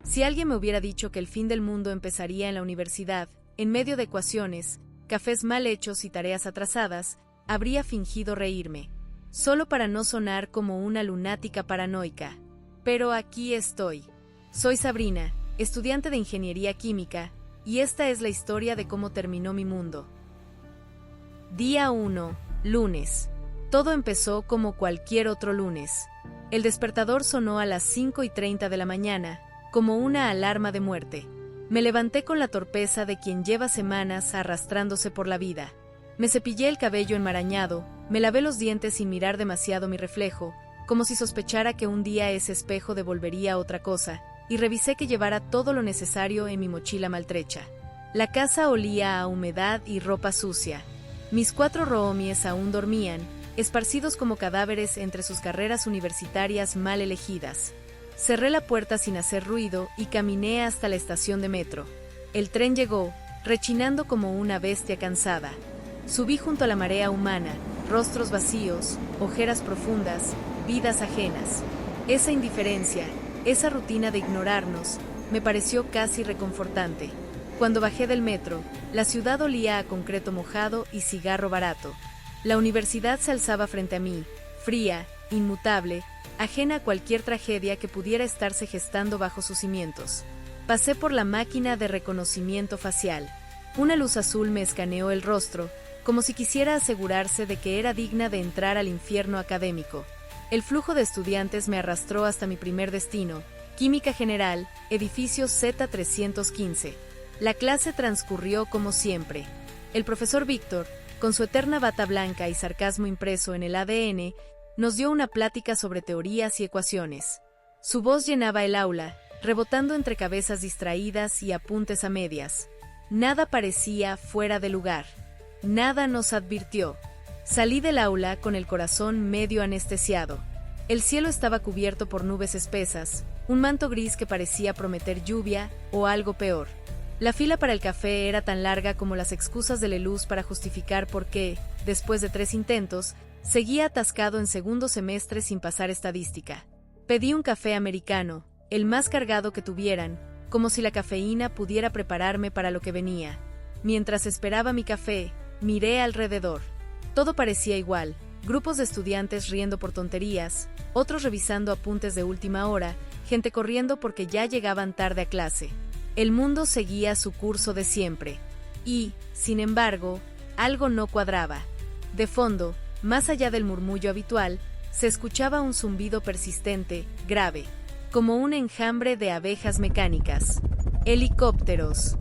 Si alguien me hubiera dicho que el fin del mundo empezaría en la universidad, en medio de ecuaciones, cafés mal hechos y tareas atrasadas, habría fingido reírme, solo para no sonar como una lunática paranoica. Pero aquí estoy. Soy Sabrina, estudiante de Ingeniería Química, y esta es la historia de cómo terminó mi mundo. Día 1, lunes. Todo empezó como cualquier otro lunes. El despertador sonó a las 5:30 de la mañana, como una alarma de muerte. Me levanté con la torpeza de quien lleva semanas arrastrándose por la vida. Me cepillé el cabello enmarañado, me lavé los dientes sin mirar demasiado mi reflejo, como si sospechara que un día ese espejo devolvería otra cosa, y revisé que llevara todo lo necesario en mi mochila maltrecha. La casa olía a humedad y ropa sucia. Mis 4 roomies aún dormían, esparcidos como cadáveres entre sus carreras universitarias mal elegidas. Cerré la puerta sin hacer ruido y caminé hasta la estación de metro. El tren llegó, rechinando como una bestia cansada. Subí junto a la marea humana, rostros vacíos, ojeras profundas, vidas ajenas. Esa indiferencia, esa rutina de ignorarnos, me pareció casi reconfortante. Cuando bajé del metro, la ciudad olía a concreto mojado y cigarro barato. La universidad se alzaba frente a mí, fría, inmutable, ajena a cualquier tragedia que pudiera estarse gestando bajo sus cimientos. Pasé por la máquina de reconocimiento facial. Una luz azul me escaneó el rostro, como si quisiera asegurarse de que era digna de entrar al infierno académico. El flujo de estudiantes me arrastró hasta mi primer destino, Química General, edificio Z315. La clase transcurrió como siempre. El profesor Víctor, con su eterna bata blanca y sarcasmo impreso en el ADN, nos dio una plática sobre teorías y ecuaciones. Su voz llenaba el aula, rebotando entre cabezas distraídas y apuntes a medias. Nada parecía fuera de lugar. Nada nos advirtió. Salí del aula con el corazón medio anestesiado. El cielo estaba cubierto por nubes espesas, un manto gris que parecía prometer lluvia o algo peor. La fila para el café era tan larga como las excusas de Leluz para justificar por qué, después de 3 intentos, seguía atascado en segundo semestre sin pasar estadística. Pedí un café americano, el más cargado que tuvieran, como si la cafeína pudiera prepararme para lo que venía. Mientras esperaba mi café, miré alrededor. Todo parecía igual, grupos de estudiantes riendo por tonterías, otros revisando apuntes de última hora, gente corriendo porque ya llegaban tarde a clase. El mundo seguía su curso de siempre. Y, sin embargo, algo no cuadraba. De fondo, más allá del murmullo habitual, se escuchaba un zumbido persistente, grave, como un enjambre de abejas mecánicas. Helicópteros.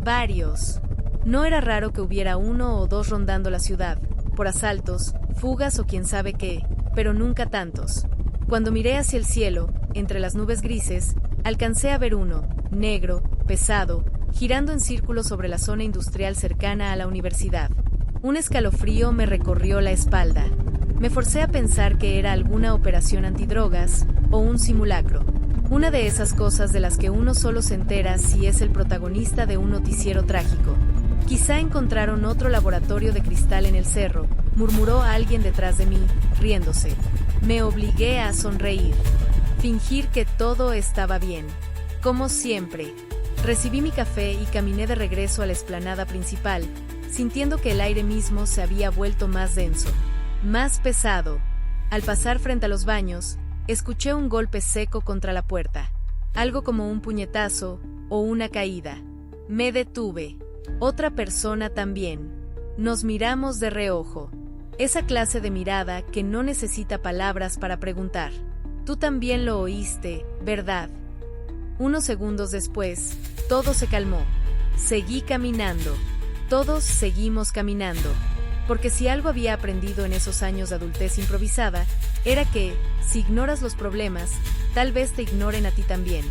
Varios. No era raro que hubiera 1 o 2 rondando la ciudad, por asaltos, fugas o quién sabe qué, pero nunca tantos. Cuando miré hacia el cielo, entre las nubes grises, alcancé a ver uno, negro, pesado, girando en círculo sobre la zona industrial cercana a la universidad. Un escalofrío me recorrió la espalda. Me forcé a pensar que era alguna operación antidrogas o un simulacro. Una de esas cosas de las que uno solo se entera si es el protagonista de un noticiero trágico. Quizá encontraron otro laboratorio de cristal en el cerro, murmuró alguien detrás de mí, riéndose. Me obligué a sonreír. Fingir que todo estaba bien. Como siempre. Recibí mi café y caminé de regreso a la explanada principal, sintiendo que el aire mismo se había vuelto más denso, más pesado. Al pasar frente a los baños, escuché un golpe seco contra la puerta, algo como un puñetazo o una caída. Me detuve. Otra persona también. Nos miramos de reojo. Esa clase de mirada que no necesita palabras para preguntar. Tú también lo oíste, ¿verdad? Unos segundos después, todo se calmó. Seguí caminando. Todos seguimos caminando. Porque si algo había aprendido en esos años de adultez improvisada, era que, si ignoras los problemas, tal vez te ignoren a ti también.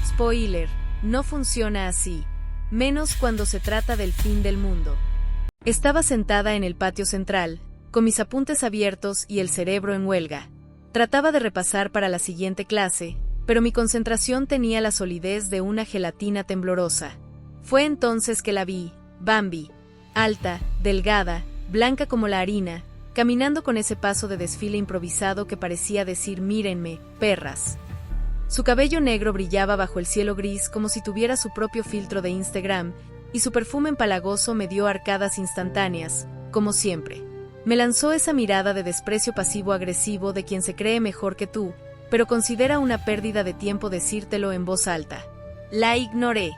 Spoiler, no funciona así. Menos cuando se trata del fin del mundo. Estaba sentada en el patio central, con mis apuntes abiertos y el cerebro en huelga. Trataba de repasar para la siguiente clase, pero mi concentración tenía la solidez de una gelatina temblorosa. Fue entonces que la vi, Bambi, alta, delgada, blanca como la harina, caminando con ese paso de desfile improvisado que parecía decir mírenme, perras. Su cabello negro brillaba bajo el cielo gris como si tuviera su propio filtro de Instagram, y su perfume empalagoso me dio arcadas instantáneas, como siempre. Me lanzó esa mirada de desprecio pasivo-agresivo de quien se cree mejor que tú, pero considera una pérdida de tiempo decírtelo en voz alta. La ignoré.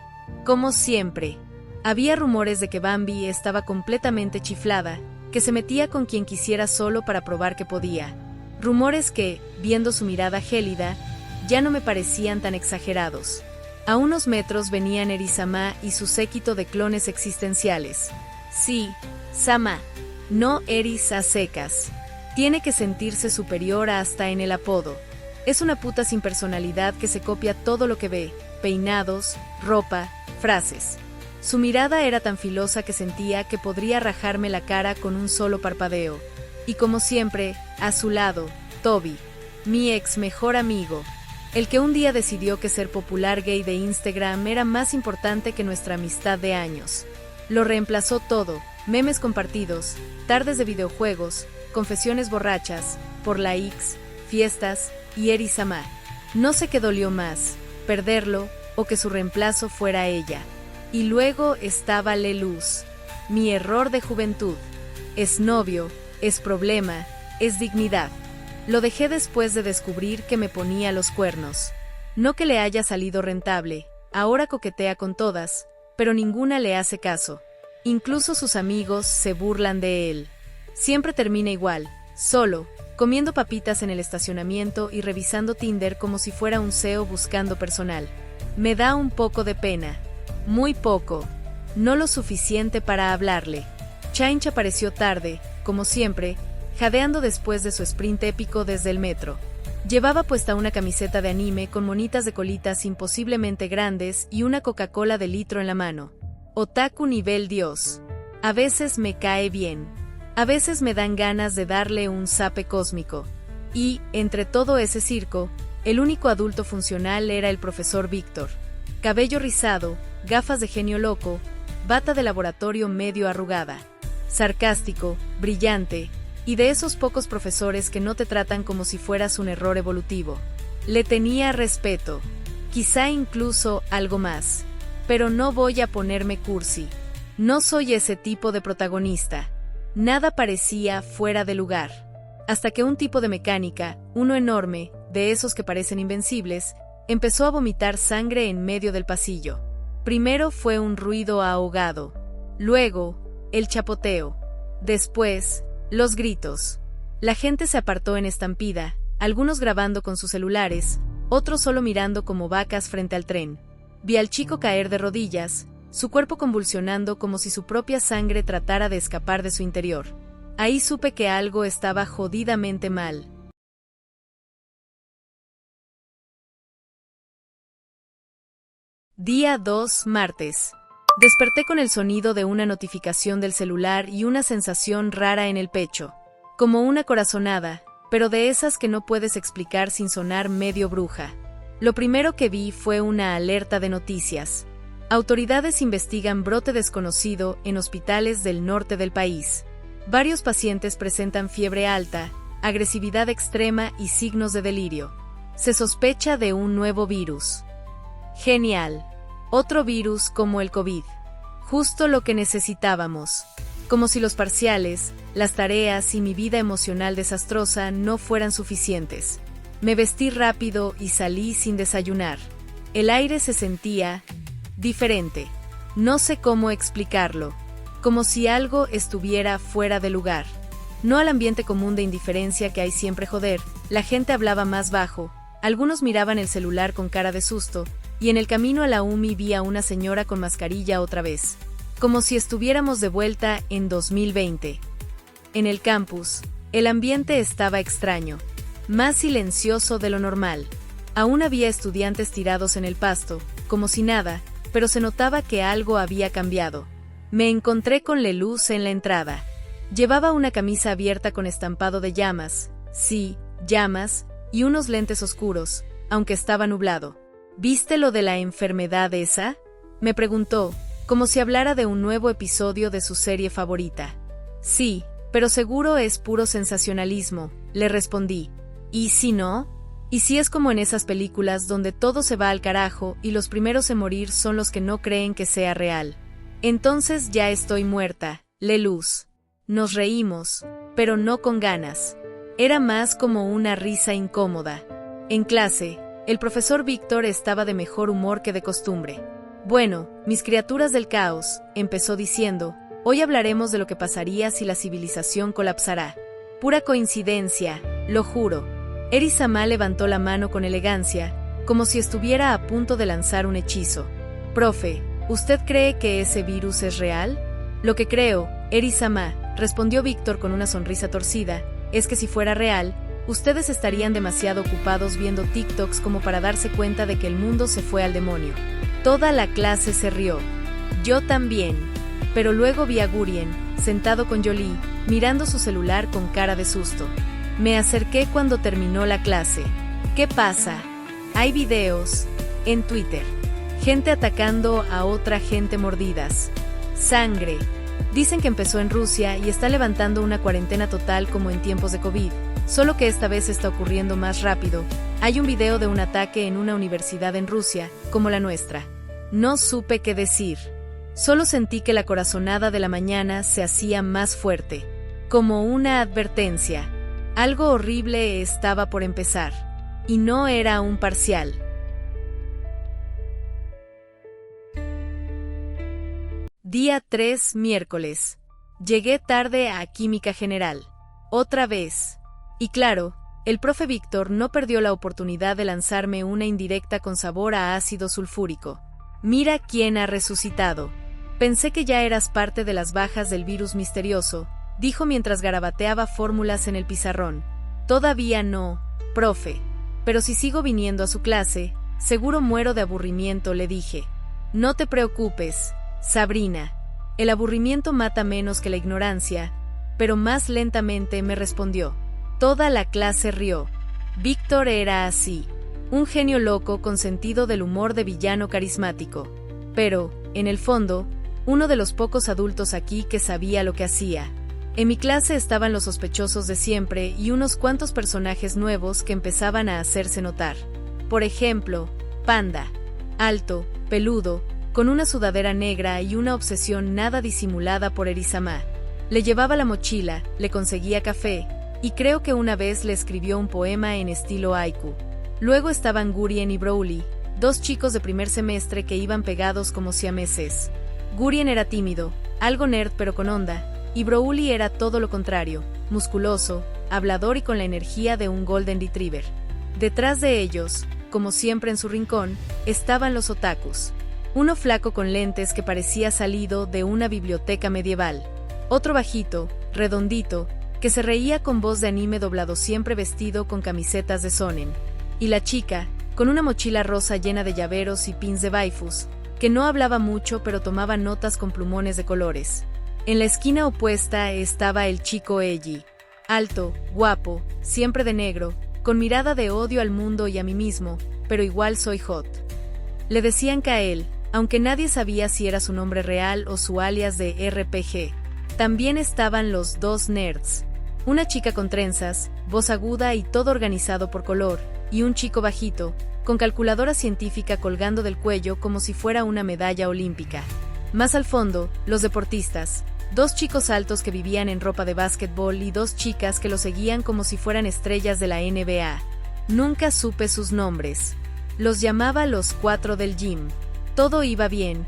Como siempre. Había rumores de que Bambi estaba completamente chiflada, que se metía con quien quisiera solo para probar que podía. Rumores que, viendo su mirada gélida, ya no me parecían tan exagerados. A unos metros venían Eri-sama y su séquito de clones existenciales. Sí, Sama. No Eris a secas. Tiene que sentirse superior hasta en el apodo. Es una puta sin personalidad que se copia todo lo que ve, peinados, ropa, frases. Su mirada era tan filosa que sentía que podría rajarme la cara con un solo parpadeo. Y como siempre, a su lado, Toby, mi ex mejor amigo, el que un día decidió que ser popular gay de Instagram era más importante que nuestra amistad de años. Lo reemplazó todo, memes compartidos, tardes de videojuegos, confesiones borrachas, por likes, fiestas y Eri-sama. No sé qué dolió más, perderlo o que su reemplazo fuera ella. Y luego estaba Leluz, mi error de juventud. Es novio, es problema, es dignidad. Lo dejé después de descubrir que me ponía los cuernos. No que le haya salido rentable, ahora coquetea con todas, pero ninguna le hace caso. Incluso sus amigos se burlan de él. Siempre termina igual, solo, comiendo papitas en el estacionamiento y revisando Tinder como si fuera un CEO buscando personal. Me da un poco de pena. Muy poco. No lo suficiente para hablarle. Chainch apareció tarde, como siempre, jadeando después de su sprint épico desde el metro. Llevaba puesta una camiseta de anime con monitas de colitas imposiblemente grandes y una Coca-Cola de litro en la mano. Otaku nivel Dios. A veces me cae bien. A veces me dan ganas de darle un zape cósmico. Y, entre todo ese circo, el único adulto funcional era el profesor Víctor. Cabello rizado, gafas de genio loco, bata de laboratorio medio arrugada. Sarcástico, brillante, y de esos pocos profesores que no te tratan como si fueras un error evolutivo. Le tenía respeto, quizá incluso algo más. Pero no voy a ponerme cursi. No soy ese tipo de protagonista. Nada parecía fuera de lugar. Hasta que un tipo de mecánica, uno enorme, de esos que parecen invencibles, empezó a vomitar sangre en medio del pasillo. Primero fue un ruido ahogado. Luego, el chapoteo. Después, los gritos. La gente se apartó en estampida, algunos grabando con sus celulares, otros solo mirando como vacas frente al tren. Vi al chico caer de rodillas, su cuerpo convulsionando como si su propia sangre tratara de escapar de su interior. Ahí supe que algo estaba jodidamente mal. Día 2, martes. Desperté con el sonido de una notificación del celular y una sensación rara en el pecho. Como una corazonada, pero de esas que no puedes explicar sin sonar medio bruja. Lo primero que vi fue una alerta de noticias. Autoridades investigan brote desconocido en hospitales del norte del país. Varios pacientes presentan fiebre alta, agresividad extrema y signos de delirio. Se sospecha de un nuevo virus. Genial. Otro virus como el COVID. Justo lo que necesitábamos. Como si los parciales, las tareas y mi vida emocional desastrosa no fueran suficientes. Me vestí rápido y salí sin desayunar. El aire se sentía diferente. No sé cómo explicarlo. Como si algo estuviera fuera de lugar. No al ambiente común de indiferencia que hay siempre joder, la gente hablaba más bajo, algunos miraban el celular con cara de susto, y en el camino a la UMI vi a una señora con mascarilla otra vez. Como si estuviéramos de vuelta en 2020. En el campus, el ambiente estaba extraño. Más silencioso de lo normal. Aún había estudiantes tirados en el pasto, como si nada, pero se notaba que algo había cambiado. Me encontré con Leluz en la entrada. Llevaba una camisa abierta con estampado de llamas, sí, llamas, y unos lentes oscuros, aunque estaba nublado. ¿Viste lo de la enfermedad esa?, me preguntó, como si hablara de un nuevo episodio de su serie favorita. Sí, pero seguro es puro sensacionalismo, le respondí. ¿Y si no? Y si es como en esas películas donde todo se va al carajo y los primeros en morir son los que no creen que sea real. Entonces ya estoy muerta, Leluz. Nos reímos, pero no con ganas. Era más como una risa incómoda. En clase, el profesor Víctor estaba de mejor humor que de costumbre. Bueno, mis criaturas del caos, empezó diciendo, hoy hablaremos de lo que pasaría si la civilización colapsará. Pura coincidencia, lo juro. Eri-sama levantó la mano con elegancia, como si estuviera a punto de lanzar un hechizo. Profe, ¿usted cree que ese virus es real? Lo que creo, Eri-sama, respondió Víctor con una sonrisa torcida, es que si fuera real, ustedes estarían demasiado ocupados viendo TikToks como para darse cuenta de que el mundo se fue al demonio. Toda la clase se rió. Yo también. Pero luego vi a Gurien, sentado con Jolie, mirando su celular con cara de susto. Me acerqué cuando terminó la clase. ¿Qué pasa? Hay videos en Twitter. Gente atacando a otra gente, mordidas. Sangre. Dicen que empezó en Rusia y está levantando una cuarentena total como en tiempos de COVID, solo que esta vez está ocurriendo más rápido. Hay un video de un ataque en una universidad en Rusia, como la nuestra. No supe qué decir. Solo sentí que la corazonada de la mañana se hacía más fuerte. Como una advertencia. Algo horrible estaba por empezar. Y no era un parcial. Día 3, miércoles. Llegué tarde a Química General. Otra vez. Y claro, el profe Víctor no perdió la oportunidad de lanzarme una indirecta con sabor a ácido sulfúrico. Mira quién ha resucitado. Pensé que ya eras parte de las bajas del virus misterioso, dijo mientras garabateaba fórmulas en el pizarrón. Todavía no, profe. Pero si sigo viniendo a su clase, seguro muero de aburrimiento, le dije. No te preocupes, Sabrina. El aburrimiento mata menos que la ignorancia, pero más lentamente me respondió. Toda la clase rió. Víctor era así. Un genio loco con sentido del humor de villano carismático. Pero, en el fondo, uno de los pocos adultos aquí que sabía lo que hacía. En mi clase estaban los sospechosos de siempre y unos cuantos personajes nuevos que empezaban a hacerse notar. Por ejemplo, Panda. Alto, peludo, con una sudadera negra y una obsesión nada disimulada por Eri-sama. Le llevaba la mochila, le conseguía café, y creo que una vez le escribió un poema en estilo haiku. Luego estaban Gurien y Broly, dos chicos de primer semestre que iban pegados como siameses. Gurien era tímido, algo nerd pero con onda, y Broly era todo lo contrario, musculoso, hablador y con la energía de un Golden Retriever. Detrás de ellos, como siempre en su rincón, estaban los otakus. Uno flaco con lentes que parecía salido de una biblioteca medieval. Otro bajito, redondito, que se reía con voz de anime doblado siempre vestido con camisetas de shonen. Y la chica, con una mochila rosa llena de llaveros y pins de waifus, que no hablaba mucho pero tomaba notas con plumones de colores. En la esquina opuesta estaba el chico Eiji. Alto, guapo, siempre de negro, con mirada de odio al mundo y a mí mismo, pero igual soy hot. Le decían Kael, aunque nadie sabía si era su nombre real o su alias de RPG. También estaban los dos nerds. Una chica con trenzas, voz aguda y todo organizado por color, y un chico bajito, con calculadora científica colgando del cuello como si fuera una medalla olímpica. Más al fondo, los deportistas, dos chicos altos que vivían en ropa de básquetbol y dos chicas que lo seguían como si fueran estrellas de la NBA. Nunca supe sus nombres. Los llamaba los 4 del gym. Todo iba bien,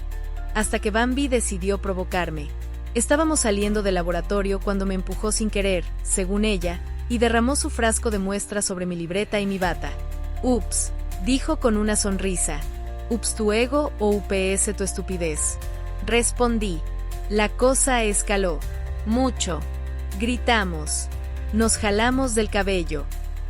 hasta que Bambi decidió provocarme. Estábamos saliendo del laboratorio cuando me empujó sin querer, según ella, y derramó su frasco de muestras sobre mi libreta y mi bata. Ups, dijo con una sonrisa. Ups tu ego o UPS tu estupidez. Respondí. La cosa escaló. Mucho. Gritamos. Nos jalamos del cabello.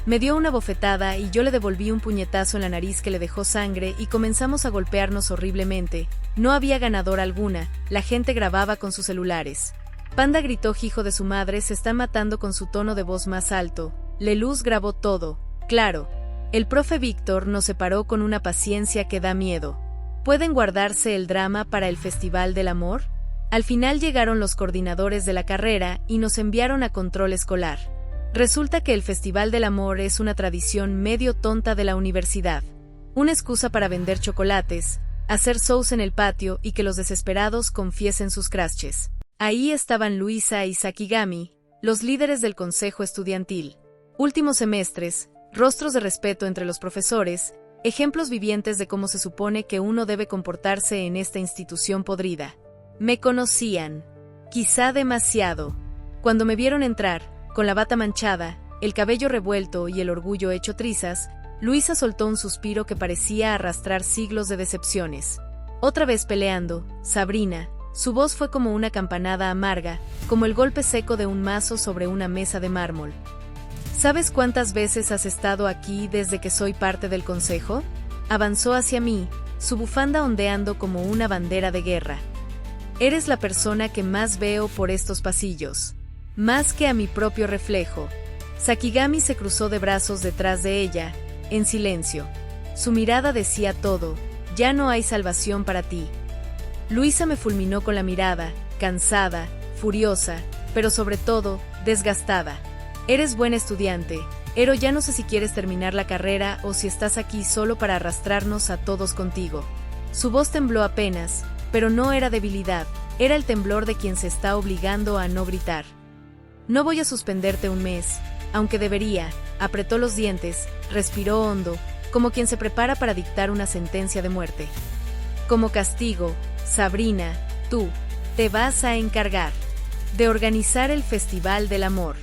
Me dio una bofetada y yo le devolví un puñetazo en la nariz que le dejó sangre y comenzamos a golpearnos horriblemente. No había ganadora alguna, la gente grababa con sus celulares. Panda gritó hijo de su madre, se está matando con su tono de voz más alto. Leluz grabó todo. Claro. El profe Víctor nos separó con una paciencia que da miedo. ¿Pueden guardarse el drama para el Festival del Amor? Al final llegaron los coordinadores de la carrera y nos enviaron a control escolar. Resulta que el Festival del Amor es una tradición medio tonta de la universidad. Una excusa para vender chocolates, hacer shows en el patio y que los desesperados confiesen sus crashes. Ahí estaban Luisa y Sakigami, los líderes del consejo estudiantil. Últimos semestres, rostros de respeto entre los profesores, ejemplos vivientes de cómo se supone que uno debe comportarse en esta institución podrida. Me conocían. Quizá demasiado. Cuando me vieron entrar, con la bata manchada, el cabello revuelto y el orgullo hecho trizas, Luisa soltó un suspiro que parecía arrastrar siglos de decepciones. Otra vez peleando, Sabrina, su voz fue como una campanada amarga, como el golpe seco de un mazo sobre una mesa de mármol. ¿Sabes cuántas veces has estado aquí desde que soy parte del consejo? Avanzó hacia mí, su bufanda ondeando como una bandera de guerra. Eres la persona que más veo por estos pasillos. Más que a mi propio reflejo. Sakigami se cruzó de brazos detrás de ella, en silencio. Su mirada decía todo, ya no hay salvación para ti. Luisa me fulminó con la mirada, cansada, furiosa, pero sobre todo, desgastada. Eres buen estudiante, Ero, ya no sé si quieres terminar la carrera o si estás aquí solo para arrastrarnos a todos contigo. Su voz tembló apenas, pero no era debilidad, era el temblor de quien se está obligando a no gritar. No voy a suspenderte un mes, aunque debería. Apretó los dientes, respiró hondo, como quien se prepara para dictar una sentencia de muerte. Como castigo, Sabrina, tú, te vas a encargar de organizar el Festival del Amor.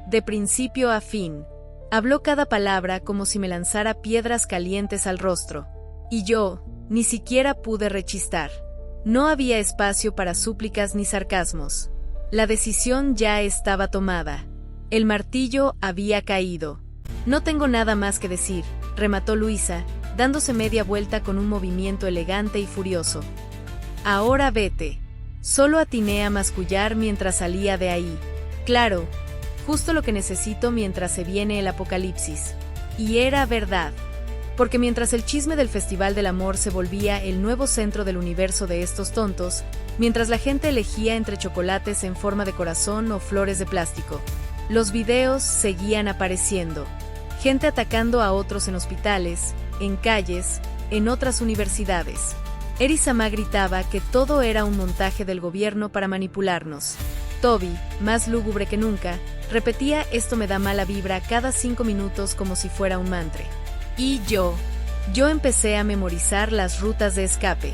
De principio a fin. Habló cada palabra como si me lanzara piedras calientes al rostro. Y yo, ni siquiera pude rechistar. No había espacio para súplicas ni sarcasmos. La decisión ya estaba tomada. El martillo había caído. No tengo nada más que decir, remató Luisa, dándose media vuelta con un movimiento elegante y furioso. Ahora vete. Solo atiné a mascullar mientras salía de ahí. Claro, justo lo que necesito mientras se viene el apocalipsis. Y era verdad. Porque mientras el chisme del Festival del Amor se volvía el nuevo centro del universo de estos tontos, mientras la gente elegía entre chocolates en forma de corazón o flores de plástico, los videos seguían apareciendo. Gente atacando a otros en hospitales, en calles, en otras universidades. Eri-sama gritaba que todo era un montaje del gobierno para manipularnos. Toby, más lúgubre que nunca, repetía esto me da mala vibra cada 5 minutos como si fuera un mantra. Y yo empecé a memorizar las rutas de escape,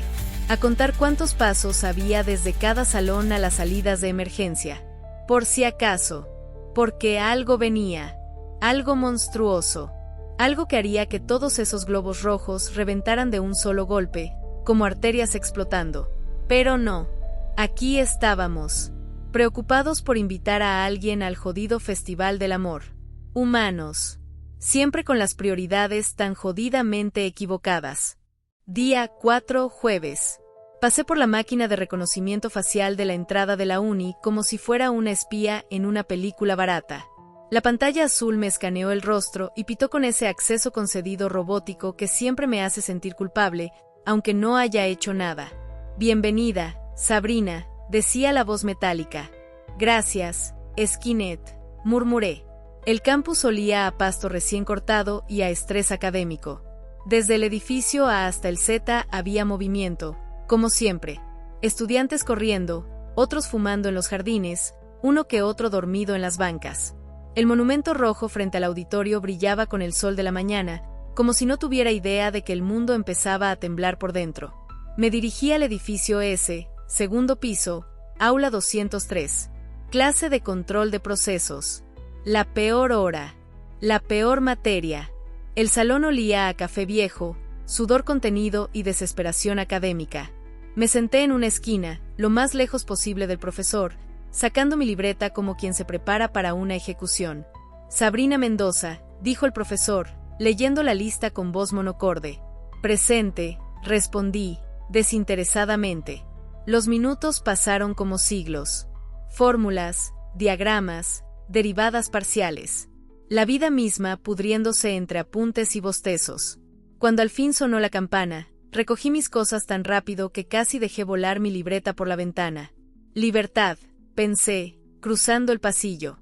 a contar cuántos pasos había desde cada salón a las salidas de emergencia. Por si acaso, porque algo venía, algo monstruoso, algo que haría que todos esos globos rojos reventaran de un solo golpe, como arterias explotando. Pero no, aquí estábamos, preocupados por invitar a alguien al jodido Festival del Amor. Humanos. Siempre con las prioridades tan jodidamente equivocadas. Día 4, jueves. Pasé por la máquina de reconocimiento facial de la entrada de la uni como si fuera una espía en una película barata. La pantalla azul me escaneó el rostro y pitó con ese acceso concedido robótico que siempre me hace sentir culpable, aunque no haya hecho nada. Bienvenida, Sabrina, decía la voz metálica. Gracias, Skynet, murmuré. El campus olía a pasto recién cortado y a estrés académico. Desde el edificio A hasta el Z había movimiento, como siempre. Estudiantes corriendo, otros fumando en los jardines, uno que otro dormido en las bancas. El monumento rojo frente al auditorio brillaba con el sol de la mañana, como si no tuviera idea de que el mundo empezaba a temblar por dentro. Me dirigí al edificio S, segundo piso, aula 203. Clase de control de procesos. La peor hora. La peor materia. El salón olía a café viejo, sudor contenido y desesperación académica. Me senté en una esquina, lo más lejos posible del profesor, sacando mi libreta como quien se prepara para una ejecución. Sabrina Mendoza, dijo el profesor, leyendo la lista con voz monocorde. Presente, respondí, desinteresadamente. Los minutos pasaron como siglos. Fórmulas, diagramas, derivadas parciales. La vida misma pudriéndose entre apuntes y bostezos. Cuando al fin sonó la campana, recogí mis cosas tan rápido que casi dejé volar mi libreta por la ventana. Libertad, pensé, cruzando el pasillo.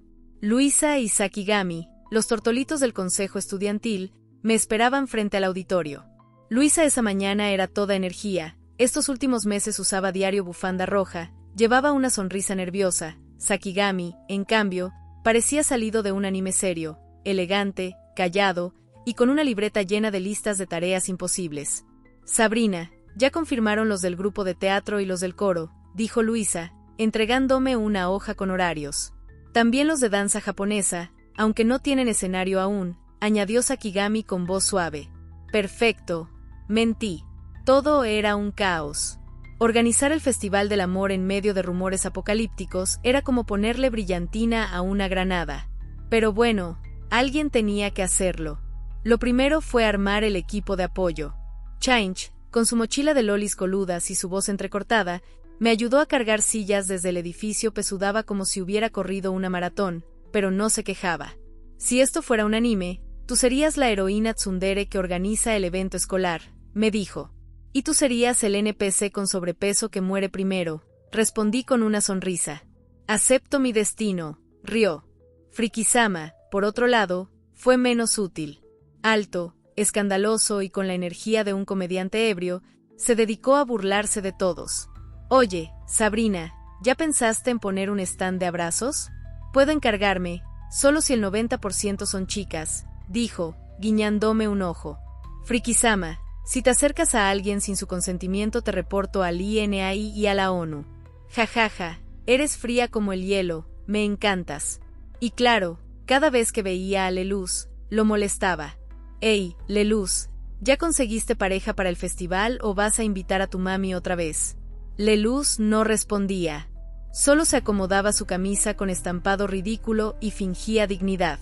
Luisa y Sakigami, los tortolitos del consejo estudiantil, me esperaban frente al auditorio. Luisa esa mañana era toda energía, estos últimos meses usaba diario bufanda roja, llevaba una sonrisa nerviosa. Sakigami, en cambio, parecía salido de un anime serio, elegante, callado, y con una libreta llena de listas de tareas imposibles. Sabrina, ya confirmaron los del grupo de teatro y los del coro, dijo Luisa, entregándome una hoja con horarios. También los de danza japonesa, aunque no tienen escenario aún, añadió Sakigami con voz suave. Perfecto. Mentí. Todo era un caos. Organizar el Festival del Amor en medio de rumores apocalípticos era como ponerle brillantina a una granada. Pero bueno, alguien tenía que hacerlo. Lo primero fue armar el equipo de apoyo. Change, con su mochila de lolis coludas y su voz entrecortada, me ayudó a cargar sillas desde el edificio. Sudaba como si hubiera corrido una maratón, pero no se quejaba. Si esto fuera un anime, tú serías la heroína tsundere que organiza el evento escolar, me dijo. Y tú serías el NPC con sobrepeso que muere primero, respondí con una sonrisa. Acepto mi destino, rió. Frikisama, por otro lado, fue menos útil. Alto, escandaloso y con la energía de un comediante ebrio, se dedicó a burlarse de todos. Oye, Sabrina, ¿ya pensaste en poner un stand de abrazos? Puedo encargarme, solo si el 90% son chicas, dijo, guiñándome un ojo. Frikisama, si te acercas a alguien sin su consentimiento te reporto al INAI y a la ONU. Jajaja, eres fría como el hielo, me encantas. Y claro, cada vez que veía a Leluz, lo molestaba. Ey, Leluz, ¿ya conseguiste pareja para el festival o vas a invitar a tu mami otra vez? Leluz no respondía. Solo se acomodaba su camisa con estampado ridículo y fingía dignidad.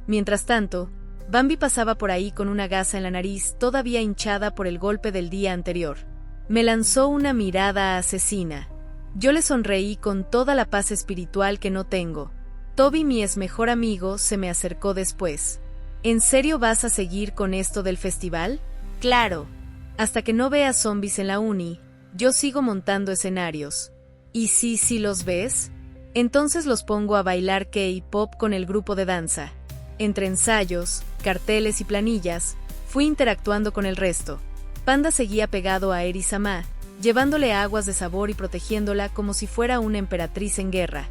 Mientras tanto, Bambi pasaba por ahí con una gasa en la nariz todavía hinchada por el golpe del día anterior. Me lanzó una mirada asesina. Yo le sonreí con toda la paz espiritual que no tengo. Toby, mi ex mejor amigo, se me acercó después. ¿En serio vas a seguir con esto del festival? Claro. Hasta que no veas zombies en la uni, yo sigo montando escenarios. ¿Y si los ves? Entonces los pongo a bailar K-pop con el grupo de danza. Entre ensayos, carteles y planillas, fui interactuando con el resto. Panda seguía pegado a Eri-sama, llevándole aguas de sabor y protegiéndola como si fuera una emperatriz en guerra.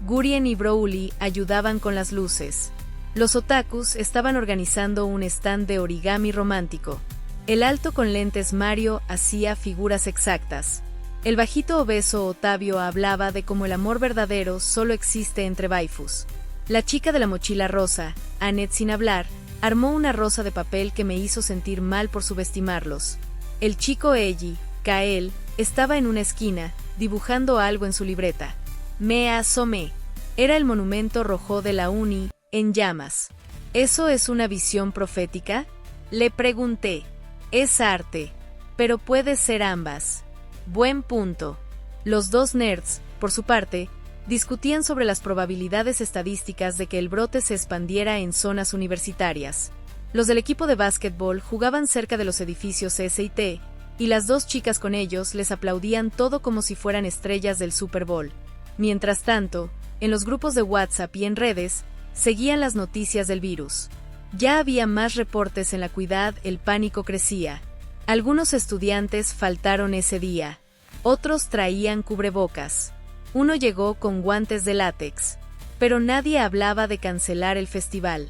Gurien y Broly ayudaban con las luces. Los otakus estaban organizando un stand de origami romántico. El alto con lentes Mario hacía figuras exactas. El bajito obeso Otavio hablaba de cómo el amor verdadero solo existe entre waifus. La chica de la mochila rosa, Annette sin hablar, armó una rosa de papel que me hizo sentir mal por subestimarlos. El chico Eiji, Kael, estaba en una esquina, dibujando algo en su libreta. Me asomé. Era el monumento rojo de la uni, en llamas. ¿Eso es una visión profética? Le pregunté. Es arte. Pero puede ser ambas. Buen punto. Los dos nerds, por su parte, discutían sobre las probabilidades estadísticas de que el brote se expandiera en zonas universitarias. Los del equipo de básquetbol jugaban cerca de los edificios S&T, y las dos chicas con ellos les aplaudían todo como si fueran estrellas del Super Bowl. Mientras tanto, en los grupos de WhatsApp y en redes, seguían las noticias del virus. Ya había más reportes en la Cuidad, el pánico crecía. Algunos estudiantes faltaron ese día. Otros traían cubrebocas. Uno llegó con guantes de látex. Pero nadie hablaba de cancelar el festival.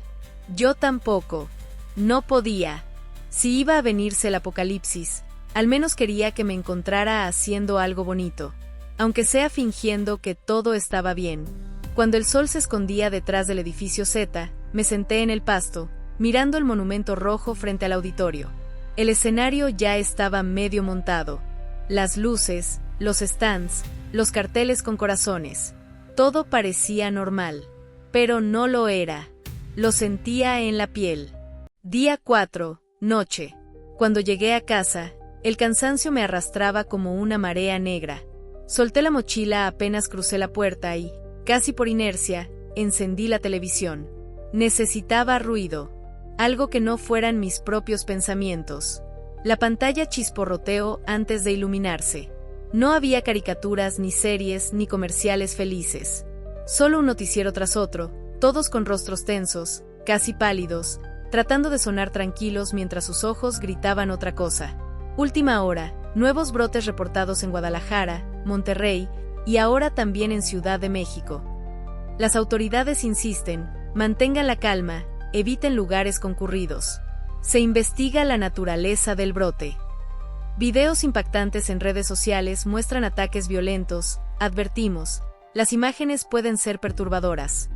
Yo tampoco. No podía. Si iba a venirse el apocalipsis, al menos quería que me encontrara haciendo algo bonito. Aunque sea fingiendo que todo estaba bien. Cuando el sol se escondía detrás del edificio Z, me senté en el pasto, mirando el monumento rojo frente al auditorio. El escenario ya estaba medio montado. Las luces, los stands, los carteles con corazones. Todo parecía normal. Pero no lo era. Lo sentía en la piel. Día 4, noche. Cuando llegué a casa, el cansancio me arrastraba como una marea negra. Solté la mochila apenas crucé la puerta y, casi por inercia, encendí la televisión. Necesitaba ruido. Algo que no fueran mis propios pensamientos. La pantalla chisporroteó antes de iluminarse. No había caricaturas, ni series, ni comerciales felices. Solo un noticiero tras otro, todos con rostros tensos, casi pálidos, tratando de sonar tranquilos mientras sus ojos gritaban otra cosa. Última hora, nuevos brotes reportados en Guadalajara, Monterrey y ahora también en Ciudad de México. Las autoridades insisten, mantengan la calma, eviten lugares concurridos. Se investiga la naturaleza del brote. Videos impactantes en redes sociales muestran ataques violentos, advertimos, las imágenes pueden ser perturbadoras.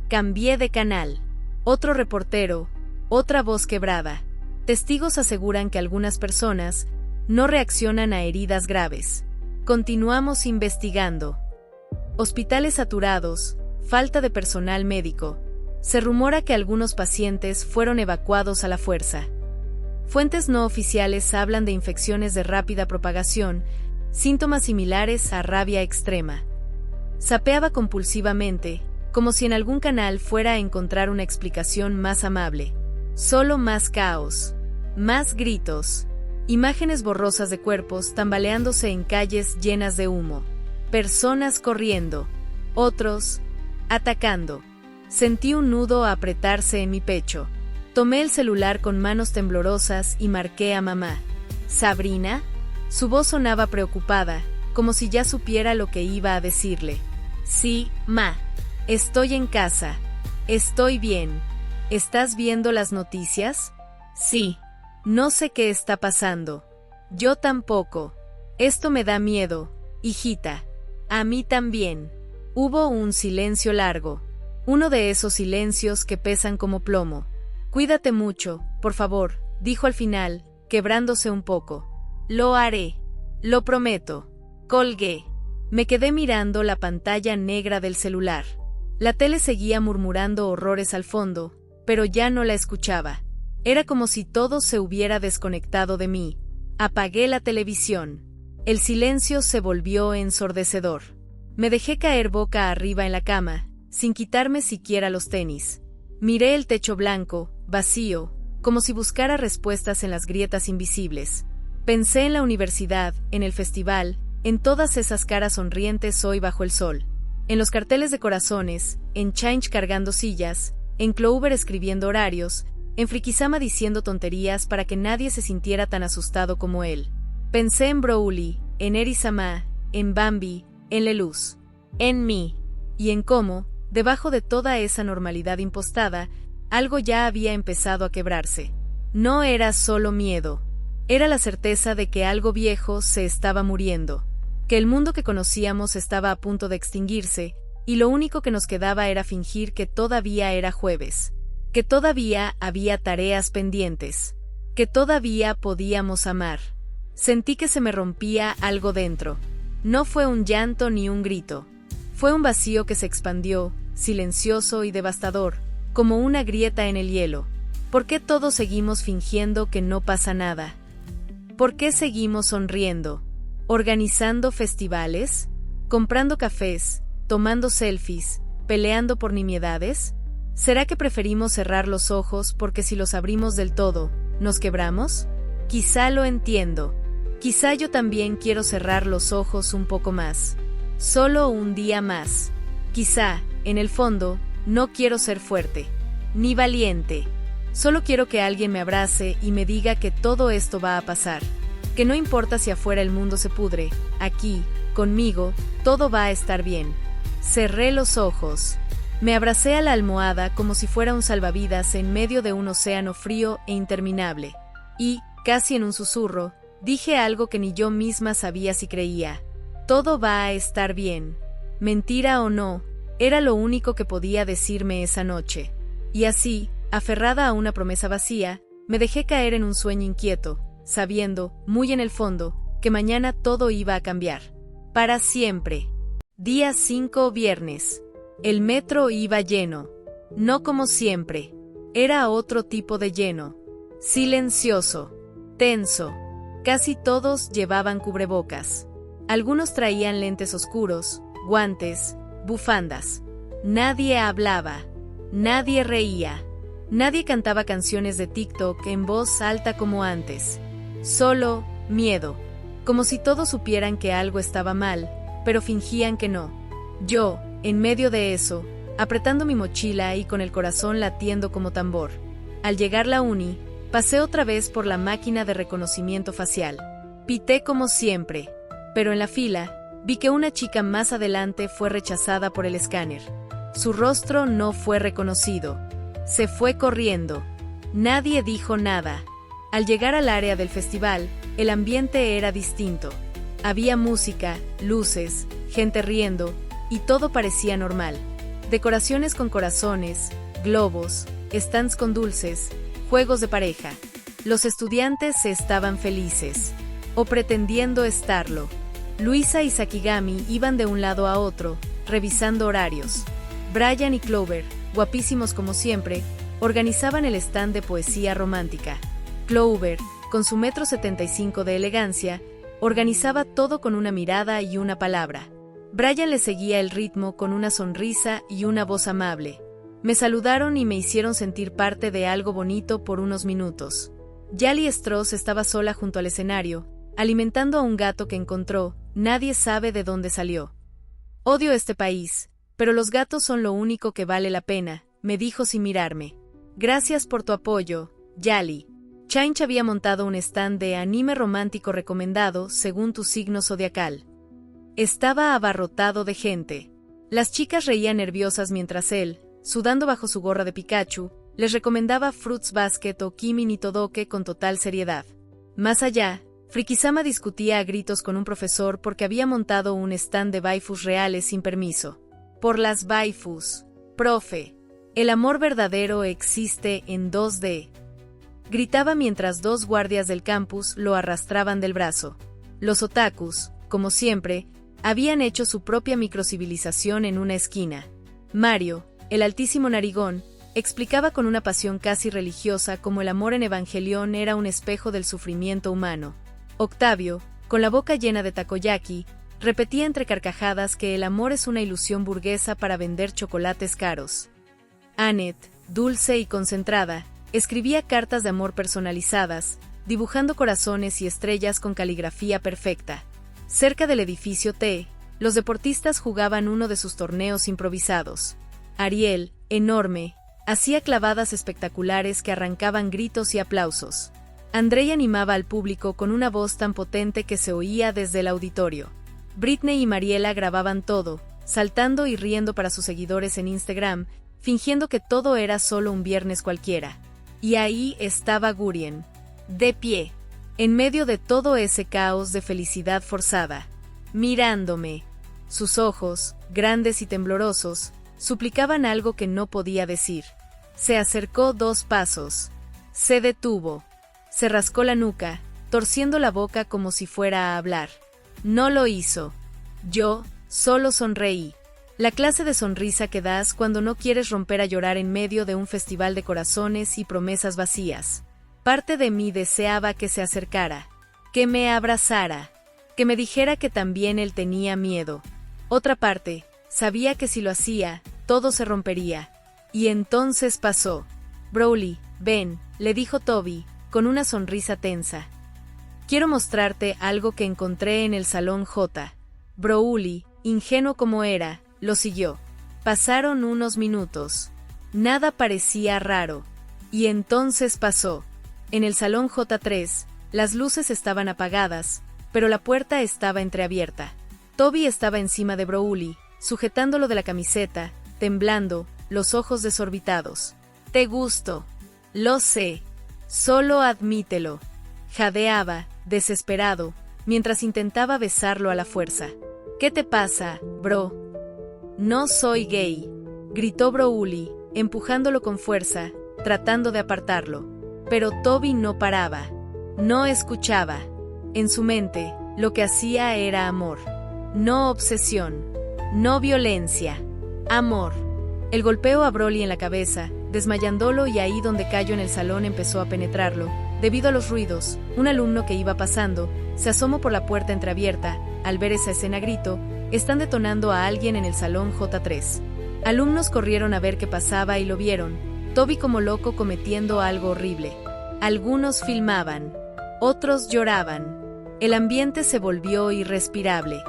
Cambié de canal. Otro reportero, otra voz quebrada. Testigos aseguran que algunas personas no reaccionan a heridas graves. Continuamos investigando. Hospitales saturados, falta de personal médico. Se rumora que algunos pacientes fueron evacuados a la fuerza. Fuentes no oficiales hablan de infecciones de rápida propagación, síntomas similares a rabia extrema. Zapeaba compulsivamente, como si en algún canal fuera a encontrar una explicación más amable. Solo más caos, más gritos, imágenes borrosas de cuerpos tambaleándose en calles llenas de humo, personas corriendo, otros atacando. Sentí un nudo apretarse en mi pecho. Tomé el celular con manos temblorosas y marqué a mamá. ¿Sabrina? Su voz sonaba preocupada, como si ya supiera lo que iba a decirle. Sí, ma. Estoy en casa. Estoy bien. ¿Estás viendo las noticias? Sí. No sé qué está pasando. Yo tampoco. Esto me da miedo, hijita. A mí también. Hubo un silencio largo. Uno de esos silencios que pesan como plomo. Cuídate mucho, por favor, dijo al final, quebrándose un poco. Lo haré. Lo prometo. Colgué. Me quedé mirando la pantalla negra del celular. La tele seguía murmurando horrores al fondo, pero ya no la escuchaba. Era como si todo se hubiera desconectado de mí. Apagué la televisión. El silencio se volvió ensordecedor. Me dejé caer boca arriba en la cama, sin quitarme siquiera los tenis. Miré el techo blanco, vacío, como si buscara respuestas en las grietas invisibles. Pensé en la universidad, en el festival, en todas esas caras sonrientes hoy bajo el sol. En los carteles de corazones, en Change cargando sillas, en Clover escribiendo horarios, en Frikisama diciendo tonterías para que nadie se sintiera tan asustado como él. Pensé en Broly, en Eri-sama, en Bambi, en Leluz, en mí, y en cómo, debajo de toda esa normalidad impostada, algo ya había empezado a quebrarse. No era solo miedo. Era la certeza de que algo viejo se estaba muriendo, que el mundo que conocíamos estaba a punto de extinguirse, y lo único que nos quedaba era fingir que todavía era jueves, que todavía había tareas pendientes, que todavía podíamos amar. Sentí que se me rompía algo dentro. No fue un llanto ni un grito. Fue un vacío que se expandió, silencioso y devastador, como una grieta en el hielo. ¿Por qué todos seguimos fingiendo que no pasa nada? ¿Por qué seguimos sonriendo? ¿Organizando festivales? ¿Comprando cafés? ¿Tomando selfies? ¿Peleando por nimiedades? ¿Será que preferimos cerrar los ojos porque si los abrimos del todo, nos quebramos? Quizá lo entiendo. Quizá yo también quiero cerrar los ojos un poco más. Solo un día más. Quizá, en el fondo, no quiero ser fuerte, ni valiente. Solo quiero que alguien me abrace y me diga que todo esto va a pasar. Que no importa si afuera el mundo se pudre, aquí, conmigo, todo va a estar bien. Cerré los ojos. Me abracé a la almohada como si fuera un salvavidas en medio de un océano frío e interminable. Y, casi en un susurro, dije algo que ni yo misma sabía si creía. Todo va a estar bien. Mentira o no, era lo único que podía decirme esa noche. Y así, aferrada a una promesa vacía, me dejé caer en un sueño inquieto, sabiendo, muy en el fondo, que mañana todo iba a cambiar. Para siempre. Día 5, viernes. El metro iba lleno. No como siempre. Era otro tipo de lleno. Silencioso. Tenso. Casi todos llevaban cubrebocas. Algunos traían lentes oscuros, guantes, bufandas. Nadie hablaba. Nadie reía. Nadie cantaba canciones de TikTok en voz alta como antes. Solo miedo. Como si todos supieran que algo estaba mal, pero fingían que no. Yo, en medio de eso, apretando mi mochila y con el corazón latiendo como tambor. Al llegar la uni, pasé otra vez por la máquina de reconocimiento facial. Pité como siempre, pero en la fila, vi que una chica más adelante fue rechazada por el escáner. Su rostro no fue reconocido. Se fue corriendo. Nadie dijo nada. Al llegar al área del festival, el ambiente era distinto. Había música, luces, gente riendo, y todo parecía normal. Decoraciones con corazones, globos, stands con dulces, juegos de pareja. Los estudiantes estaban felices, o pretendiendo estarlo. Luisa y Sakigami iban de un lado a otro, revisando horarios. Brian y Clover, guapísimos como siempre, organizaban el stand de poesía romántica. Clover, con su 1,75 m de elegancia, organizaba todo con una mirada y una palabra. Brian le seguía el ritmo con una sonrisa y una voz amable. Me saludaron y me hicieron sentir parte de algo bonito por unos minutos. Yali Strauss estaba sola junto al escenario, alimentando a un gato que encontró, nadie sabe de dónde salió. Odio este país, pero los gatos son lo único que vale la pena, me dijo sin mirarme. Gracias por tu apoyo, Yali. Chainch había montado un stand de anime romántico recomendado según tu signo zodiacal. Estaba abarrotado de gente. Las chicas reían nerviosas mientras él, sudando bajo su gorra de Pikachu, les recomendaba Fruits Basket o Kimi ni Todoke con total seriedad. Más allá, Frikisama discutía a gritos con un profesor porque había montado un stand de waifus reales sin permiso. Por las waifus, profe. El amor verdadero existe en 2D. Gritaba mientras dos guardias del campus lo arrastraban del brazo. Los otakus, como siempre, habían hecho su propia microcivilización en una esquina. Mario, el altísimo narigón, explicaba con una pasión casi religiosa cómo el amor en Evangelion era un espejo del sufrimiento humano. Octavio, con la boca llena de takoyaki, repetía entre carcajadas que el amor es una ilusión burguesa para vender chocolates caros. Annette, dulce y concentrada, escribía cartas de amor personalizadas, dibujando corazones y estrellas con caligrafía perfecta. Cerca del edificio T, los deportistas jugaban uno de sus torneos improvisados. Ariel, enorme, hacía clavadas espectaculares que arrancaban gritos y aplausos. Andrei animaba al público con una voz tan potente que se oía desde el auditorio. Britney y Mariela grababan todo, saltando y riendo para sus seguidores en Instagram, fingiendo que todo era solo un viernes cualquiera. Y ahí estaba Gurien, de pie, en medio de todo ese caos de felicidad forzada, mirándome. Sus ojos, grandes y temblorosos, suplicaban algo que no podía decir. Se acercó 2 pasos. Se detuvo. Se rascó la nuca, torciendo la boca como si fuera a hablar. No lo hizo. Yo, solo sonreí. La clase de sonrisa que das cuando no quieres romper a llorar en medio de un festival de corazones y promesas vacías. Parte de mí deseaba que se acercara, que me abrazara, que me dijera que también él tenía miedo. Otra parte, sabía que si lo hacía, todo se rompería. Y entonces pasó. Broly, ven, le dijo Toby, con una sonrisa tensa. Quiero mostrarte algo que encontré en el salón J. Broly, ingenuo como era, lo siguió. Pasaron unos minutos. Nada parecía raro. Y entonces pasó. En el salón J3, las luces estaban apagadas, pero la puerta estaba entreabierta. Toby estaba encima de Broly, sujetándolo de la camiseta, temblando, los ojos desorbitados. Te gusto. Lo sé. Solo admítelo. Jadeaba, desesperado, mientras intentaba besarlo a la fuerza. ¿Qué te pasa, bro? No soy gay, gritó Broly, empujándolo con fuerza, tratando de apartarlo. Pero Toby no paraba. No escuchaba. En su mente, lo que hacía era amor. No obsesión. No violencia. Amor. El golpeó a Broly en la cabeza, desmayándolo, y ahí donde cayó en el salón empezó a penetrarlo. Debido a los ruidos, un alumno que iba pasando se asomó por la puerta entreabierta. Al ver esa escena gritó: están detonando a alguien en el salón J3. Alumnos corrieron a ver qué pasaba y lo vieron. Toby como loco cometiendo algo horrible. Algunos filmaban. Otros lloraban. El ambiente se volvió irrespirable.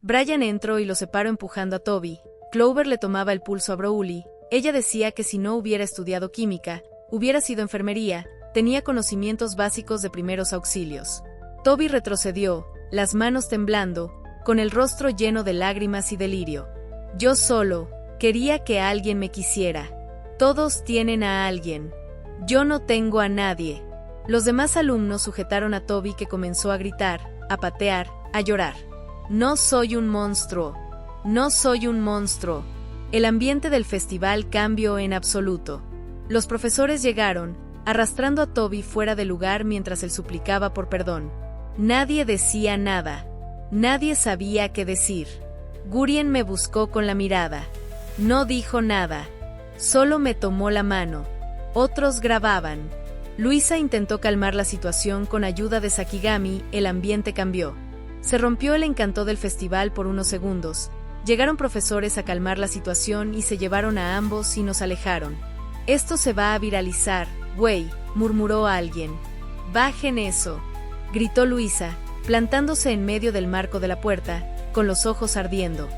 Brian entró y lo separó empujando a Toby. Clover le tomaba el pulso a Bróuli. Ella decía que si no hubiera estudiado química, hubiera sido enfermería, tenía conocimientos básicos de primeros auxilios. Toby retrocedió, las manos temblando, con el rostro lleno de lágrimas y delirio. Yo solo quería que alguien me quisiera. Todos tienen a alguien. Yo no tengo a nadie. Los demás alumnos sujetaron a Toby, que comenzó a gritar, a patear, a llorar. No soy un monstruo. No soy un monstruo. El ambiente del festival cambió en absoluto. Los profesores llegaron, arrastrando a Toby fuera del lugar mientras él suplicaba por perdón. Nadie decía nada. Nadie sabía qué decir. Gurien me buscó con la mirada. No dijo nada. Solo me tomó la mano. Otros grababan. Luisa intentó calmar la situación con ayuda de Sakigami. El ambiente cambió. Se rompió el encanto del festival por unos segundos. Llegaron profesores a calmar la situación y se llevaron a ambos y nos alejaron. Esto se va a viralizar, güey, murmuró alguien. Bajen eso, gritó Luisa, plantándose en medio del marco de la puerta, con los ojos ardiendo.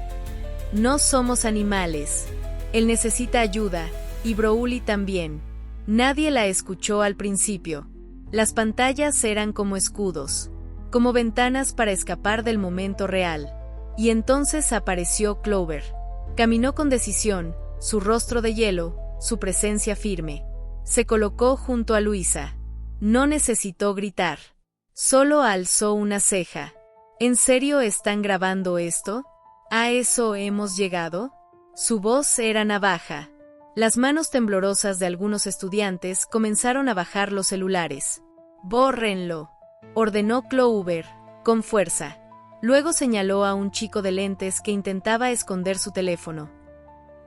No somos animales. Él necesita ayuda, y Bróuli también. Nadie la escuchó al principio. Las pantallas eran como escudos, como ventanas para escapar del momento real. Y entonces apareció Clover. Caminó con decisión, su rostro de hielo, su presencia firme. Se colocó junto a Luisa. No necesitó gritar. Solo alzó una ceja. ¿En serio están grabando esto? ¿A eso hemos llegado? Su voz era navaja. Las manos temblorosas de algunos estudiantes comenzaron a bajar los celulares. «Bórrenlo», ordenó Clover, con fuerza. Luego señaló a un chico de lentes que intentaba esconder su teléfono.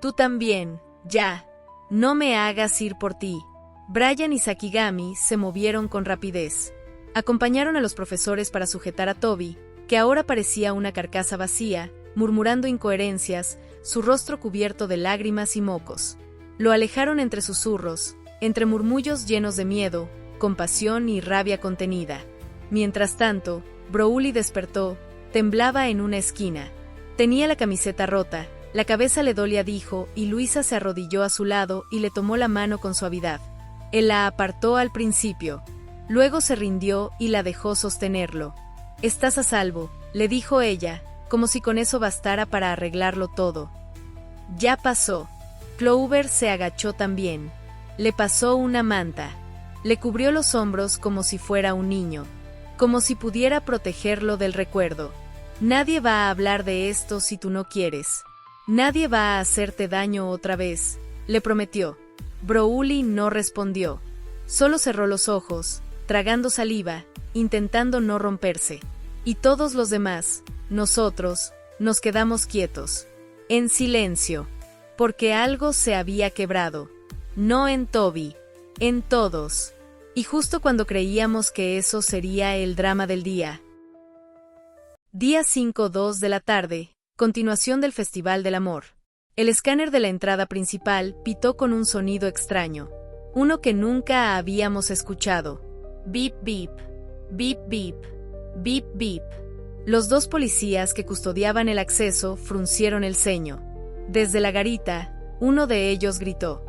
«Tú también, ya. No me hagas ir por ti». Brian y Sakigami se movieron con rapidez. Acompañaron a los profesores para sujetar a Toby, que ahora parecía una carcasa vacía, murmurando incoherencias, su rostro cubierto de lágrimas y mocos. Lo alejaron entre susurros, entre murmullos llenos de miedo, compasión y rabia contenida. Mientras tanto, Bróuli despertó, temblaba en una esquina. Tenía la camiseta rota, la cabeza le dolía, dijo, y Luisa se arrodilló a su lado y le tomó la mano con suavidad. Él la apartó al principio. Luego se rindió y la dejó sostenerlo. «Estás a salvo», le dijo ella, como si con eso bastara para arreglarlo todo. «Ya pasó». Clover se agachó también. Le pasó una manta. Le cubrió los hombros como si fuera un niño, como si pudiera protegerlo del recuerdo. «Nadie va a hablar de esto si tú no quieres. Nadie va a hacerte daño otra vez», le prometió. Bróuli no respondió. Solo cerró los ojos, tragando saliva, intentando no romperse. Y todos los demás, nosotros, nos quedamos quietos, en silencio, porque algo se había quebrado. No en Toby, en todos. Y justo cuando creíamos que eso sería el drama del día. Día 5:02 de la tarde, continuación del Festival del Amor. El escáner de la entrada principal pitó con un sonido extraño, uno que nunca habíamos escuchado. Bip bip, bip bip, bip bip. Los dos policías que custodiaban el acceso fruncieron el ceño. Desde la garita, uno de ellos gritó: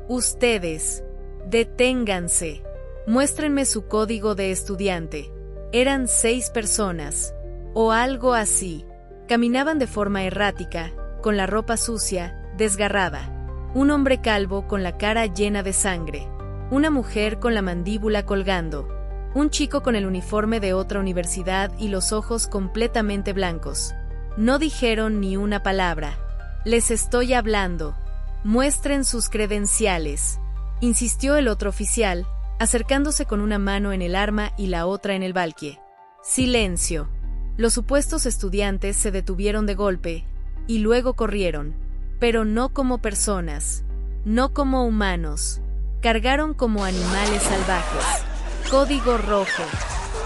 Ustedes, deténganse. Muéstrenme su código de estudiante». Eran 6 personas, o algo así. Caminaban de forma errática, con la ropa sucia, desgarrada. Un hombre calvo con la cara llena de sangre. Una mujer con la mandíbula colgando. Un chico con el uniforme de otra universidad y los ojos completamente blancos. No dijeron ni una palabra. «Les estoy hablando. Muestren sus credenciales», insistió el otro oficial, acercándose con una mano en el arma y la otra en el valquie. Silencio. Los supuestos estudiantes se detuvieron de golpe, y luego corrieron, pero no como personas, no como humanos. Cargaron como animales salvajes. Código rojo.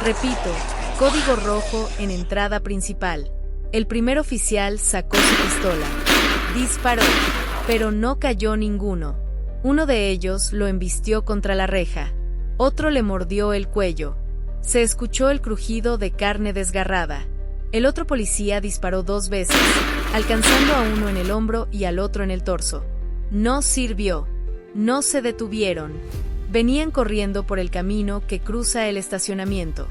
Repito, código rojo en entrada principal. El primer oficial sacó su pistola. Disparó, pero no cayó ninguno. Uno de ellos lo embistió contra la reja. Otro le mordió el cuello. Se escuchó el crujido de carne desgarrada. El otro policía disparó 2 veces, alcanzando a uno en el hombro y al otro en el torso. No sirvió. No se detuvieron. Venían corriendo por el camino que cruza el estacionamiento.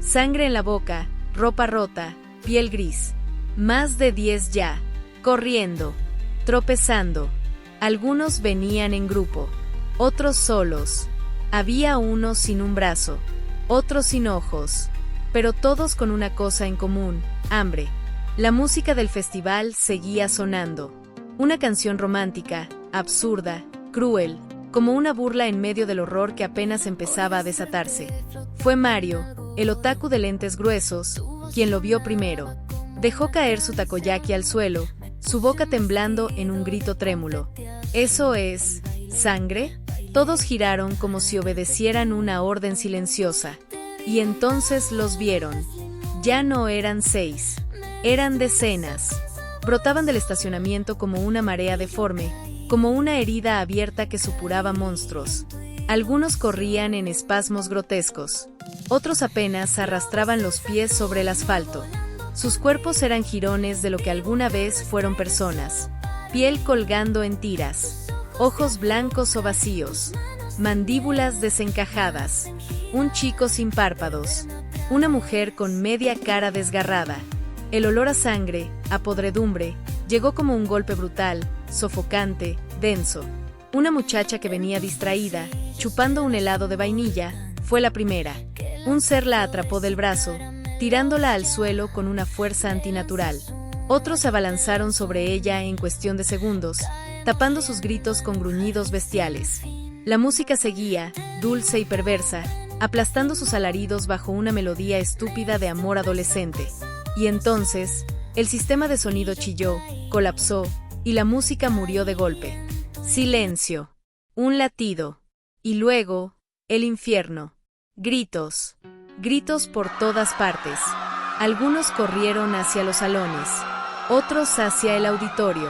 Sangre en la boca, ropa rota, piel gris. Más de 10 ya. Corriendo. Tropezando. Algunos venían en grupo. Otros solos. Había uno sin un brazo. Otros sin ojos. Pero todos con una cosa en común: hambre. La música del festival seguía sonando. Una canción romántica, absurda, cruel, como una burla en medio del horror que apenas empezaba a desatarse. Fue Mario, el otaku de lentes gruesos, quien lo vio primero. Dejó caer su takoyaki al suelo, su boca temblando en un grito trémulo. ¿Eso es sangre? Todos giraron como si obedecieran una orden silenciosa. Y entonces los vieron. Ya no eran 6. Eran decenas. Brotaban del estacionamiento como una marea deforme, como una herida abierta que supuraba monstruos. Algunos corrían en espasmos grotescos. Otros apenas arrastraban los pies sobre el asfalto. Sus cuerpos eran jirones de lo que alguna vez fueron personas. Piel colgando en tiras. Ojos blancos o vacíos. Mandíbulas desencajadas. Un chico sin párpados. Una mujer con media cara desgarrada. El olor a sangre, a podredumbre, llegó como un golpe brutal, sofocante, denso. Una muchacha que venía distraída, chupando un helado de vainilla, fue la primera. Un ser la atrapó del brazo, tirándola al suelo con una fuerza antinatural. Otros se abalanzaron sobre ella en cuestión de segundos, tapando sus gritos con gruñidos bestiales. La música seguía, dulce y perversa, aplastando sus alaridos bajo una melodía estúpida de amor adolescente. Y entonces, el sistema de sonido chilló, colapsó, y la música murió de golpe. Silencio. Un latido. Y luego, el infierno. Gritos. Gritos por todas partes. Algunos corrieron hacia los salones, otros hacia el auditorio.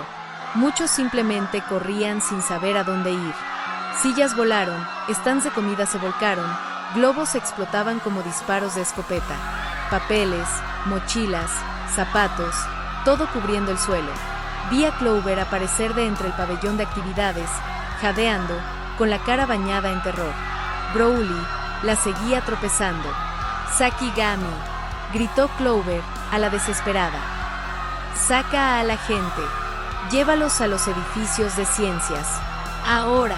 Muchos simplemente corrían sin saber a dónde ir. Sillas volaron, stands de comida se volcaron, globos explotaban como disparos de escopeta. Papeles, mochilas, zapatos, todo cubriendo el suelo. Vi a Clover aparecer de entre el pabellón de actividades, jadeando, con la cara bañada en terror. Broly la seguía tropezando. Sakigami, gritó Clover, a la desesperada. Saca a la gente. Llévalos a los edificios de ciencias. Ahora.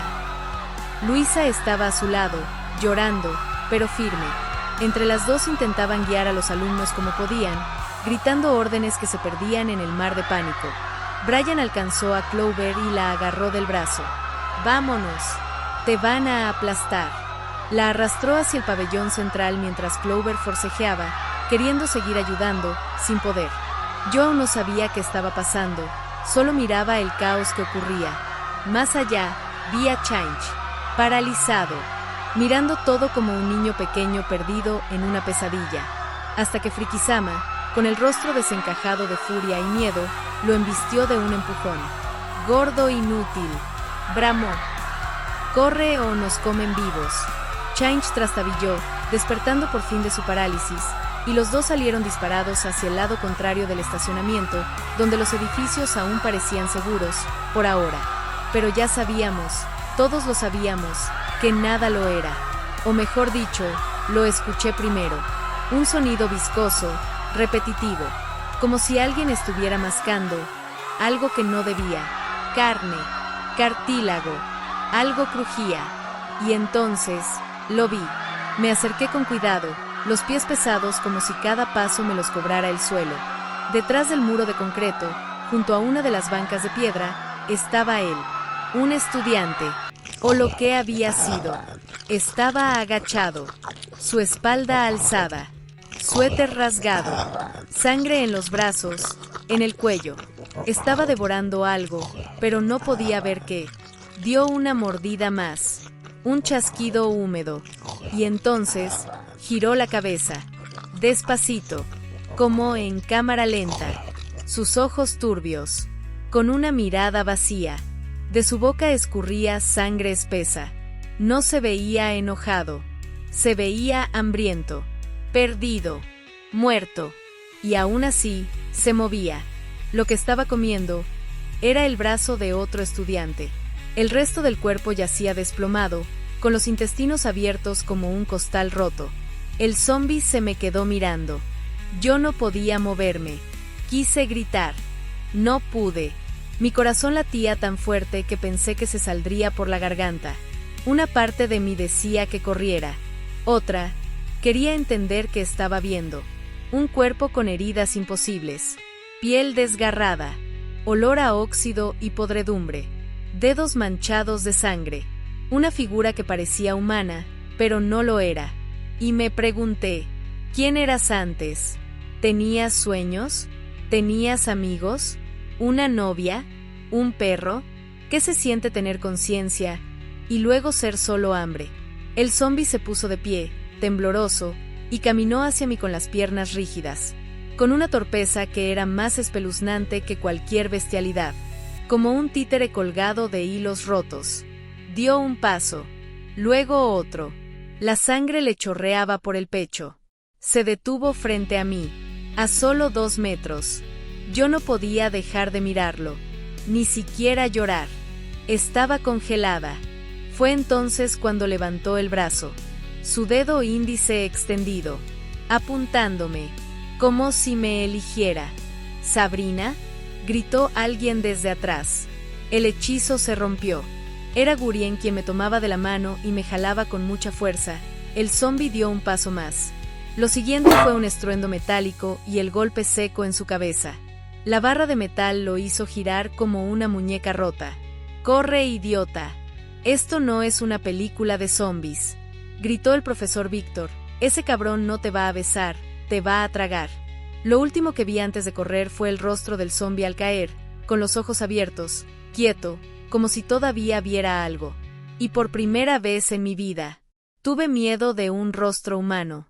Luisa estaba a su lado, llorando, pero firme. Entre las dos intentaban guiar a los alumnos como podían, gritando órdenes que se perdían en el mar de pánico. Brian alcanzó a Clover y la agarró del brazo. ¡Vámonos! Te van a aplastar. La arrastró hacia el pabellón central mientras Clover forcejeaba, queriendo seguir ayudando, sin poder. Yo aún no sabía qué estaba pasando, solo miraba el caos que ocurría. Más allá, vi a Change, paralizado, mirando todo como un niño pequeño perdido en una pesadilla, hasta que Frikisama, con el rostro desencajado de furia y miedo, lo embistió de un empujón. «Gordo inútil», bramó. «Corre o nos comen vivos». Change trastabilló, despertando por fin de su parálisis, y los dos salieron disparados hacia el lado contrario del estacionamiento, donde los edificios aún parecían seguros, por ahora. Pero ya sabíamos, todos lo sabíamos, que nada lo era. O mejor dicho, lo escuché primero. Un sonido viscoso, repetitivo, como si alguien estuviera mascando, algo que no debía. Carne, cartílago, algo crujía. Y entonces, lo vi. Me acerqué con cuidado, los pies pesados como si cada paso me los cobrara el suelo. Detrás del muro de concreto, junto a una de las bancas de piedra, estaba él, un estudiante, o lo que había sido. Estaba agachado, su espalda alzada, suéter rasgado, sangre en los brazos, en el cuello. Estaba devorando algo, pero no podía ver qué. Dio una mordida más, un chasquido húmedo, y entonces giró la cabeza, despacito, como en cámara lenta, sus ojos turbios, con una mirada vacía. De su boca escurría sangre espesa. No se veía enojado, se veía hambriento, perdido, muerto. y aún así, se movía. Lo que estaba comiendo era el brazo de otro estudiante. El resto del cuerpo yacía desplomado, con los intestinos abiertos como un costal roto. El zombi se me quedó mirando. Yo no podía moverme. Quise gritar. No pude. Mi corazón latía tan fuerte que pensé que se saldría por la garganta. Una parte de mí decía que corriera. Otra, quería entender qué estaba viendo. Un cuerpo con heridas imposibles. Piel desgarrada. Olor a óxido y podredumbre. Dedos manchados de sangre. Una figura que parecía humana, pero no lo era. Y me pregunté, ¿quién eras antes? ¿Tenías sueños? ¿Tenías amigos? ¿Una novia? ¿Un perro? ¿Qué se siente tener conciencia y luego ser solo hambre? El zombi se puso de pie, tembloroso, y caminó hacia mí con las piernas rígidas, con una torpeza que era más espeluznante que cualquier bestialidad, como un títere colgado de hilos rotos. Dio un paso, luego otro. La sangre le chorreaba por el pecho. Se detuvo frente a mí, a solo 2 metros. Yo no podía dejar de mirarlo, ni siquiera llorar. Estaba congelada. Fue entonces cuando levantó el brazo, su dedo índice extendido, apuntándome, como si me eligiera. «¿Sabrina?», gritó alguien desde atrás. El hechizo se rompió. Era Gurien quien me tomaba de la mano y me jalaba con mucha fuerza. El zombi dio un paso más. Lo siguiente fue un estruendo metálico y el golpe seco en su cabeza. La barra de metal lo hizo girar como una muñeca rota. «¡Corre, idiota! Esto no es una película de zombies», gritó el profesor Víctor. «Ese cabrón no te va a besar, te va a tragar». Lo último que vi antes de correr fue el rostro del zombi al caer, con los ojos abiertos, quieto, como si todavía viera algo. Y por primera vez en mi vida, tuve miedo de un rostro humano.